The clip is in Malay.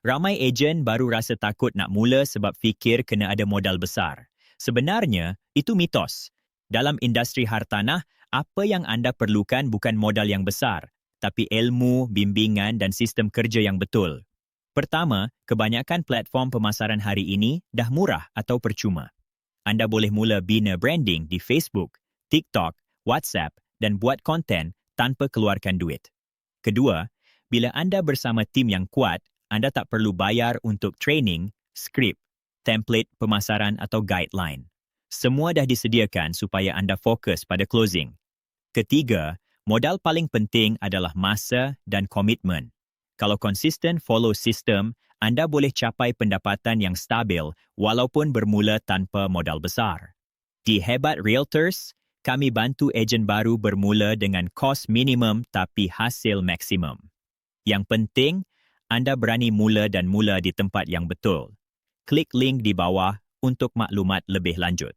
Ramai ejen baru rasa takut nak mula sebab fikir kena ada modal besar. Sebenarnya, itu mitos. Dalam industri hartanah, apa yang anda perlukan bukan modal yang besar, tapi ilmu, bimbingan dan sistem kerja yang betul. Pertama, kebanyakan platform pemasaran hari ini dah murah atau percuma. Anda boleh mula bina branding di Facebook, TikTok, WhatsApp dan buat konten tanpa keluarkan duit. Kedua, bila anda bersama tim yang kuat, anda tak perlu bayar untuk training, skrip, template pemasaran atau guideline. Semua dah disediakan supaya anda fokus pada closing. Ketiga, modal paling penting adalah masa dan komitmen. Kalau konsisten follow sistem, anda boleh capai pendapatan yang stabil walaupun bermula tanpa modal besar. Di Hebat Realtors, kami bantu ejen baru bermula dengan kos minimum tapi hasil maksimum. Yang penting, anda berani mula dan mula di tempat yang betul. Klik link di bawah untuk maklumat lebih lanjut.